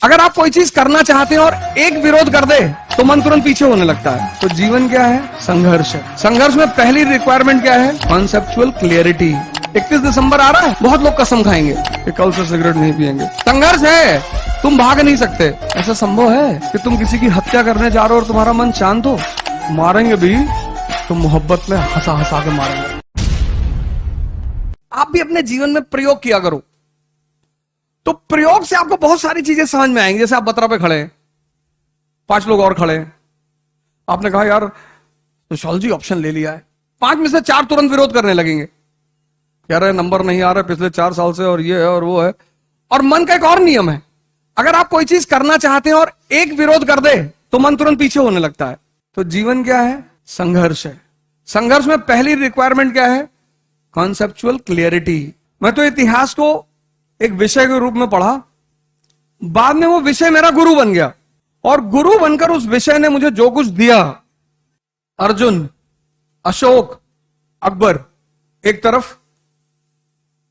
अगर आप कोई चीज करना चाहते हैं और एक विरोध कर दे तो मन तुरंत पीछे होने लगता है। तो जीवन क्या है? संघर्ष है। संघर्ष में पहली रिक्वायरमेंट क्या है? Conceptual clarity. 31 दिसंबर आ रहा है, बहुत लोग कसम खाएंगे कि कल से सिगरेट नहीं पिएंगे। संघर्ष है, तुम भाग नहीं सकते। ऐसा संभव है कि तुम किसी की हत्या करने जा रहे हो और तुम्हारा मन शांत हो? मारेंगे भी तो मोहब्बत में हंसा हंसा के मारेंगे। आप भी अपने जीवन में प्रयोग किया करो, तो प्रयोग से आपको बहुत सारी चीजें समझ में आएंगी। जैसे आप बतरा पे खड़े हैं, 5 लोग और खड़े हैं, आपने कहा यार सोशियोलॉजी ऑप्शन ले लिया है, 5 में से 4 तुरंत विरोध करने लगेंगे, कह रहे नंबर नहीं आ रहा पिछले 4 साल से, और ये है और वो है। और मन का एक और नियम है, अगर आप कोई चीज करना चाहते हैं और एक विरोध कर दे तो मन तुरंत पीछे होने लगता है। तो जीवन क्या है? संघर्ष है। संघर्ष में पहली रिक्वायरमेंट क्या है? Conceptual clarity. मैं तो इतिहास को एक विषय के रूप में पढ़ा, बाद में वो विषय मेरा गुरु बन गया, और गुरु बनकर उस विषय ने मुझे जो कुछ दिया, अर्जुन, अशोक, अकबर एक तरफ,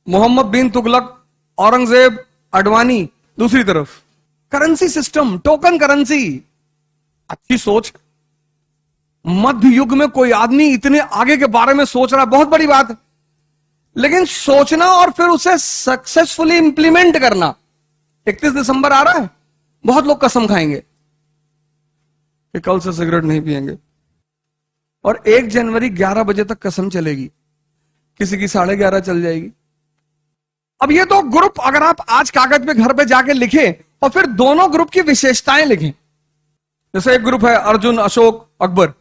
मोहम्मद बिन तुगलक, औरंगजेब, अडवाणी दूसरी तरफ। करेंसी सिस्टम, टोकन करेंसी, अच्छी सोच। मध्य युग में कोई आदमी इतने आगे के बारे में सोच रहा है, बहुत बड़ी बात है, लेकिन सोचना और फिर उसे सक्सेसफुली इंप्लीमेंट करना। 31 दिसंबर आ रहा है, बहुत लोग कसम खाएंगे कि कल से सिगरेट नहीं पिएंगे, और 1 जनवरी 11 बजे तक कसम चलेगी, किसी की 11:30 चल जाएगी। अब ये तो ग्रुप, अगर आप आज कागज पे घर पे जाके लिखें और फिर दोनों ग्रुप की विशेषताएं लिखें, जैसे एक ग्रुप है अर्जुन, अशोक, अकबर,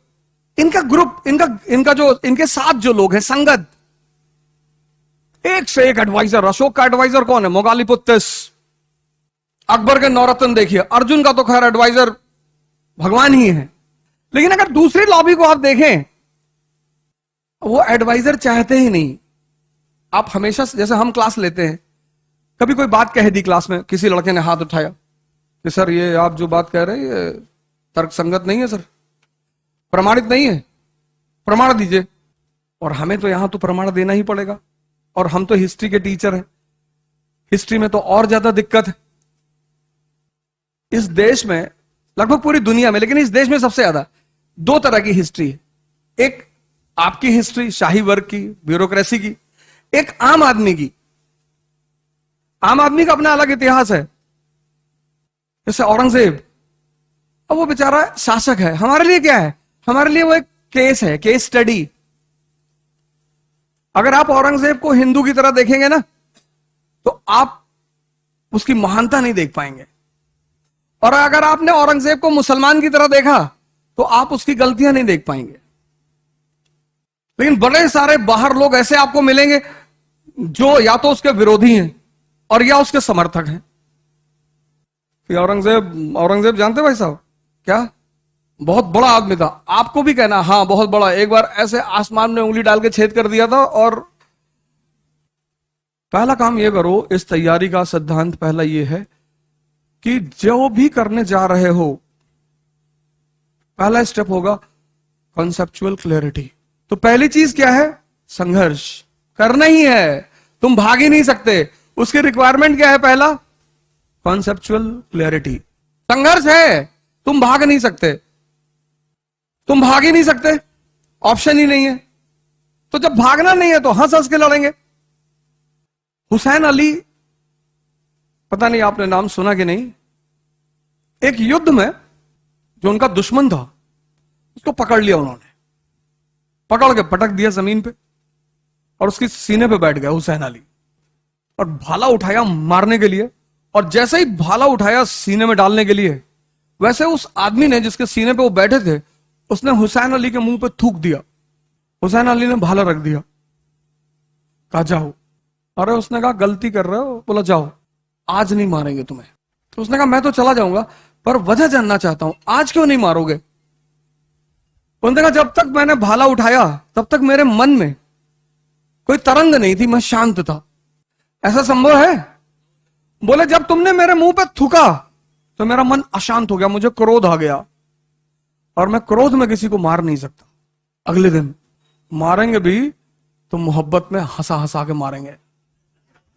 इनका ग्रुप, इनका जो इनके साथ जो लोग हैं, संगत, एक से एक एडवाइजर। अशोक का एडवाइजर कौन है? मोगालिपुत्तिस। अकबर के नौरत्न देखिए, अर्जुन का तो खैर एडवाइजर भगवान ही है, लेकिन अगर दूसरी लॉबी को आप देखें, वो एडवाइजर चाहते ही नहीं। आप हमेशा, जैसे हम क्लास लेते हैं, कभी कोई बात कह दी क्लास में, किसी लड़के ने हाथ उठाया कि सर ये आप जो बात कह रहे हैं ये तर्क संगत नहीं है सर, प्रमाणित नहीं है, प्रमाण दीजिए। और हमें तो यहां तो प्रमाण देना ही पड़ेगा, और हम तो हिस्ट्री के टीचर हैं, हिस्ट्री में तो और ज्यादा दिक्कत है। इस देश में, लगभग पूरी दुनिया में, लेकिन इस देश में सबसे ज्यादा 2 तरह की हिस्ट्री है। एक आपकी हिस्ट्री, शाही वर्ग की, ब्यूरोक्रेसी की, एक आम आदमी की। आम आदमी का अपना अलग इतिहास है। जैसे औरंगजेब, अब वो बेचारा शासक है, हमारे लिए क्या है? हमारे लिए वो एक केस है, केस स्टडी। अगर आप औरंगजेब को हिंदू की तरह देखेंगे ना, तो आप उसकी महानता नहीं देख पाएंगे, और अगर आपने औरंगजेब को मुसलमान की तरह देखा तो आप उसकी गलतियां नहीं देख पाएंगे। लेकिन बड़े सारे बाहर लोग ऐसे आपको मिलेंगे जो या तो उसके विरोधी हैं और या उसके समर्थक हैं। कि औरंगजेब जानते भाई साहब, क्या बहुत बड़ा आदमी था। आपको भी कहना हाँ बहुत बड़ा, एक बार ऐसे आसमान में उंगली डाल के छेद कर दिया था। और पहला काम ये करो, इस तैयारी का सिद्धांत पहला ये है कि जो भी करने जा रहे हो, पहला स्टेप होगा कॉन्सेप्चुअल क्लैरिटी। तो पहली चीज क्या है? संघर्ष करना ही है, तुम भाग ही नहीं सकते। उसकी रिक्वायरमेंट क्या है? पहला कॉन्सेप्चुअल क्लैरिटी। संघर्ष है, तुम भाग नहीं सकते, तुम भाग ही नहीं सकते, ऑप्शन ही नहीं है। तो जब भागना नहीं है तो हंस हंस के लड़ेंगे। हुसैन अली, पता नहीं आपने नाम सुना कि नहीं, एक युद्ध में जो उनका दुश्मन था उसको पकड़ लिया उन्होंने, पकड़ के पटक दिया जमीन पे और उसकी सीने पे बैठ गया हुसैन अली, और भाला उठाया मारने के लिए। और जैसे ही भाला उठाया सीने में डालने के लिए, वैसे उस आदमी ने जिसके सीने पे वो बैठे थे, उसने हुसैन अली के मुंह पे थूक दिया। हुसैन अली ने भाला रख दिया, कहा जाओ। अरे उसने कहा गलती कर रहे हो। बोला जाओ, आज नहीं मारेंगे तुम्हें। तो उसने कहा मैं तो चला जाऊंगा, पर वजह जानना चाहता हूं, आज क्यों नहीं मारोगे? उसने कहा जब तक मैंने भाला उठाया तब तक मेरे मन में कोई तरंग नहीं थी, मैं शांत था। ऐसा संभव है? बोले जब तुमने मेरे मुंह पे थूका तो मेरा मन अशांत हो गया, मुझे क्रोध आ गया, और मैं क्रोध में किसी को मार नहीं सकता। अगले दिन मारेंगे भी तो मोहब्बत में हंसा हंसा के मारेंगे।